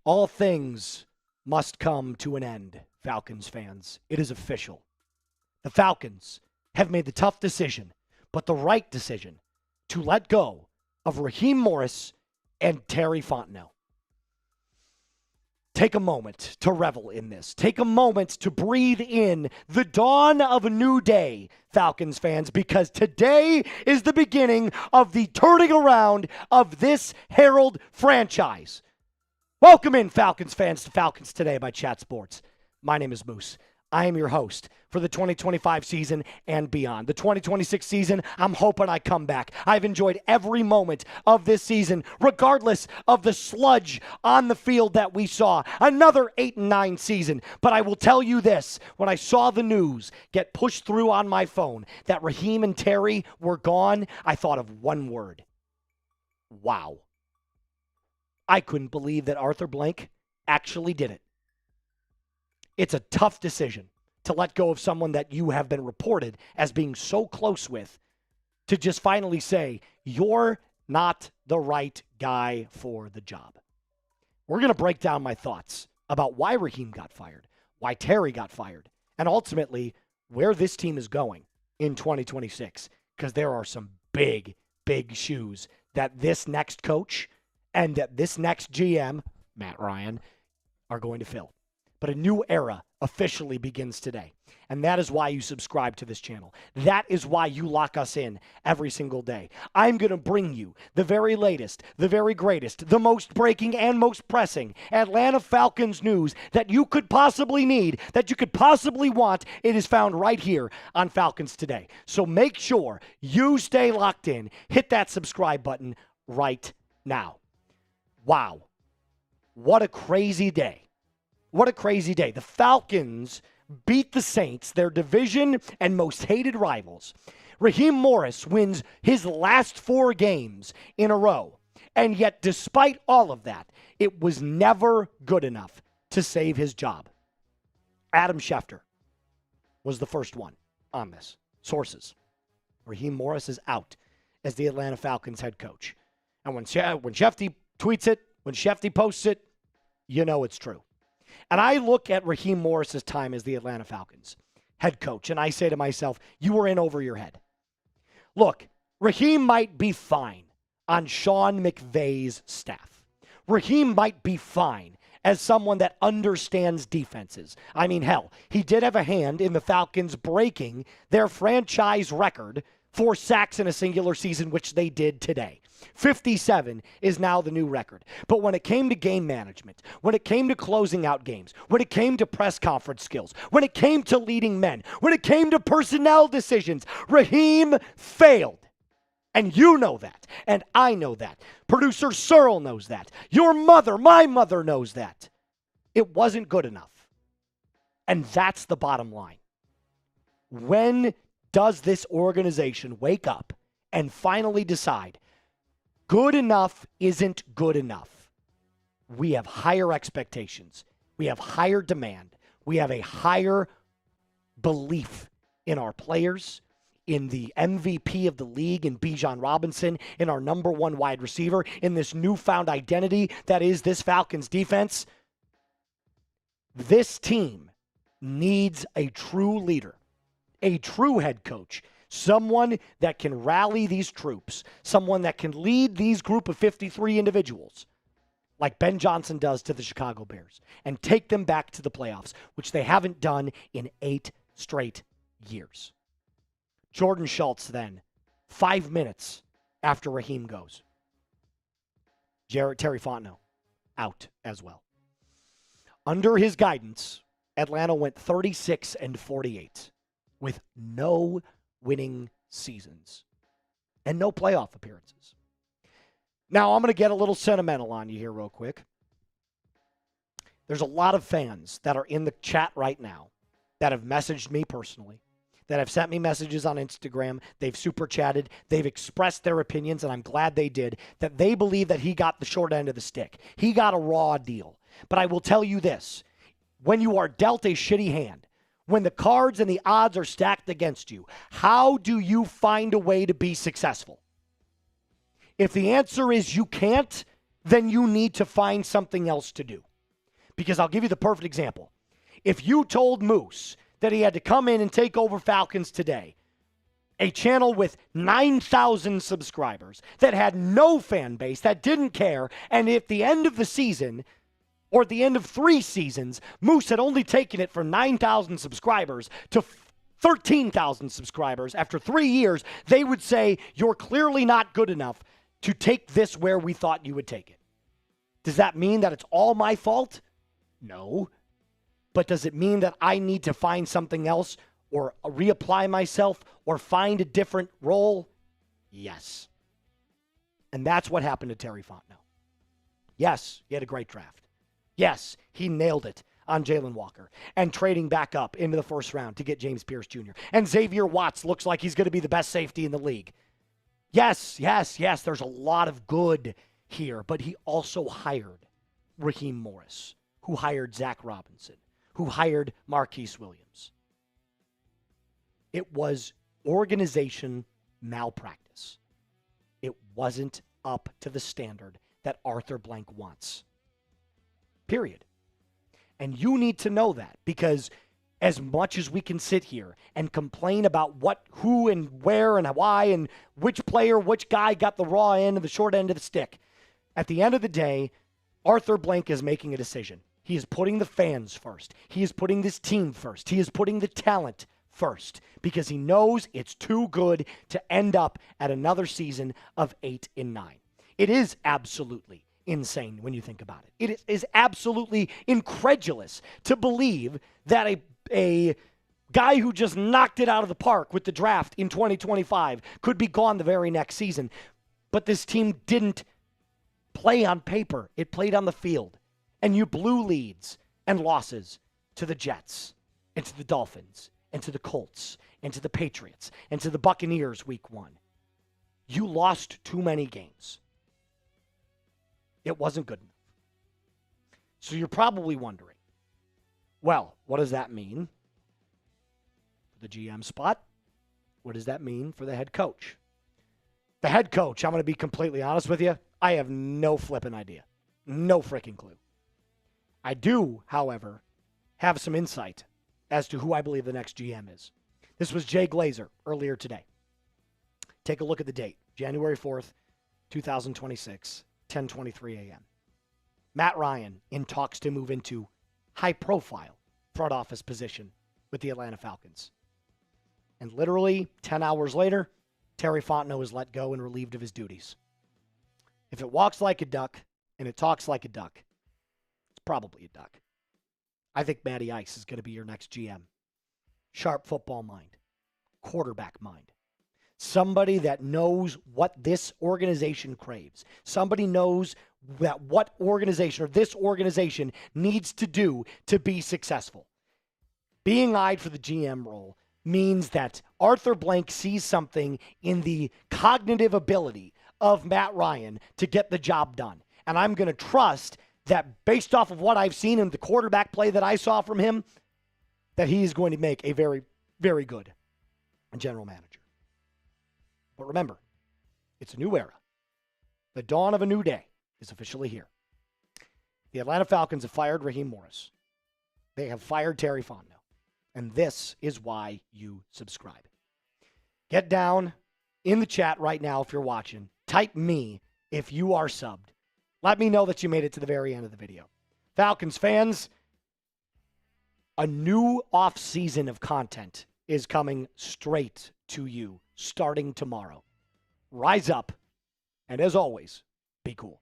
All things must come to an end, Falcons fans. It is official. The Falcons have made the tough decision, but the right decision, to let go of Raheem Morris and Terry Fontenot. Take a moment to revel in this. Take a moment to breathe in the dawn of a new day, Falcons fans, because today is the beginning of the turning around of this Herald franchise. Welcome in, Falcons fans, to Falcons Today by Chat Sports. My name is Moose. I am your host for the 2025 season and beyond. The 2026 season, I'm hoping I come back. I've enjoyed every moment of this season, regardless of the sludge on the field that we saw. Another 8-9 season. But I will tell you this, when I saw the news get pushed through on my phone that Raheem and Terry were gone, I thought of one word. Wow. I couldn't believe that Arthur Blank actually did it. It's a tough decision to let go of someone that you have been reported as being so close with, to just finally say, you're not the right guy for the job. We're going to break down my thoughts about why Raheem got fired, why Terry got fired, and ultimately where this team is going in 2026, because there are some big, big shoes that this next coach and that this next GM, Matt Ryan, are going to fill. But a new era officially begins today. And that is why you subscribe to this channel. That is why you lock us in every single day. I'm going to bring you the very latest, the very greatest, the most breaking and most pressing Atlanta Falcons news that you could possibly need, that you could possibly want. It is found right here on Falcons Today. So make sure you stay locked in. Hit that subscribe button right now. Wow. What a crazy day. What a crazy day. The Falcons beat the Saints, their division and most hated rivals. Raheem Morris wins his last 4 games in a row. And yet, despite all of that, it was never good enough to save his job. Adam Schefter was the first one on this. Sources. Raheem Morris is out as the Atlanta Falcons head coach. And when Schefter tweets it, when Schefter posts it, you know it's true. And I look at Raheem Morris's time as the Atlanta Falcons head coach, and I say to myself, you were in over your head. Look, Raheem might be fine on Sean McVay's staff. Raheem might be fine as someone that understands defenses. I mean, hell, he did have a hand in the Falcons breaking their franchise record for sacks in a singular season, which they did today. 57 is now the new record. But when it came to game management, when it came to closing out games, when it came to press conference skills, when it came to leading men, when it came to personnel decisions, Raheem failed. And you know that. And I know that. Producer Searle knows that. Your mother, my mother knows that. It wasn't good enough. And that's the bottom line. When does this organization wake up and finally decide good enough isn't good enough? We have higher expectations. We have higher demand. We have a higher belief in our players, in the MVP of the league, in Bijan Robinson, in our number 1 wide receiver, in this newfound identity that is this Falcons defense. This team needs a true leader, a true head coach, someone that can rally these troops, someone that can lead these group of 53 individuals like Ben Johnson does to the Chicago Bears and take them back to the playoffs, which they haven't done in 8 straight years. Jordan Schultz then, 5 minutes after Raheem goes. Terry Fontenot out as well. Under his guidance, Atlanta went 36-48 with no winning seasons and no playoff appearances. Now, I'm going to get a little sentimental on you here real quick. There's a lot of fans that are in the chat right now that have messaged me personally, that have sent me messages on Instagram. They've super chatted. They've expressed their opinions, and I'm glad they did, that they believe that he got the short end of the stick. He got a raw deal. But I will tell you this. When you are dealt a shitty hand, when the cards and the odds are stacked against you, how do you find a way to be successful? If the answer is you can't, then you need to find something else to do. Because I'll give you the perfect example. If you told Moose that he had to come in and take over Falcons today, a channel with 9,000 subscribers that had no fan base, that didn't care, and at the end of the season, or at the end of 3 seasons, Moose had only taken it from 9,000 subscribers to 13,000 subscribers after 3 years, they would say, you're clearly not good enough to take this where we thought you would take it. Does that mean that it's all my fault? No. But does it mean that I need to find something else or reapply myself or find a different role? Yes. And that's what happened to Terry Fontenot. Yes, he had a great draft. Yes, he nailed it on Jalen Walker and trading back up into the first round to get James Pierce Jr. And Xavier Watts looks like he's going to be the best safety in the league. Yes, there's a lot of good here, but he also hired Raheem Morris, who hired Zach Robinson, who hired Marquise Williams. It was organization malpractice. It wasn't up to the standard that Arthur Blank wants. Period. And you need to know that, because as much as we can sit here and complain about what, who, and where, and why, and which player, which guy got the raw end and the short end of the stick, at the end of the day, Arthur Blank is making a decision. He is putting the fans first. He is putting this team first. He is putting the talent first, because he knows it's too good to end up at another season of 8-9. It is absolutely insane when you think about it. It is absolutely incredulous to believe that a guy who just knocked it out of the park with the draft in 2025 could be gone the very next season. But this team didn't play on paper. It played on the field. And you blew leads and losses to the Jets and to the Dolphins and to the Colts and to the Patriots and to the Buccaneers week 1. You lost too many games. It wasn't good enough. So you're probably wondering, well, what does that mean for the GM spot? What does that mean for the head coach? The head coach, I'm going to be completely honest with you, I have no flipping idea. No freaking clue. I do, however, have some insight as to who I believe the next GM is. This was Jay Glazer earlier today. Take a look at the date, January 4th, 2026, 10:23 a.m. Matt Ryan in talks to move into high-profile front office position with the Atlanta Falcons. And literally 10 hours later, Terry Fontenot is let go and relieved of his duties. If it walks like a duck and it talks like a duck, it's probably a duck. I think Matty Ice is going to be your next GM. Sharp football mind, quarterback mind. Somebody that knows what this organization craves. Somebody knows that what organization or this organization needs to do to be successful. Being eyed for the GM role means that Arthur Blank sees something in the cognitive ability of Matt Ryan to get the job done. And I'm going to trust that based off of what I've seen in the quarterback play that I saw from him, that he is going to make a very, very good general manager. But remember, it's a new era. The dawn of a new day is officially here. The Atlanta Falcons have fired Raheem Morris. They have fired Terry Fontenot. And this is why you subscribe. Get down in the chat right now if you're watching. Type me if you are subbed. Let me know that you made it to the very end of the video. Falcons fans, a new off-season of content is coming straight to you starting tomorrow. Rise up, and as always, be cool.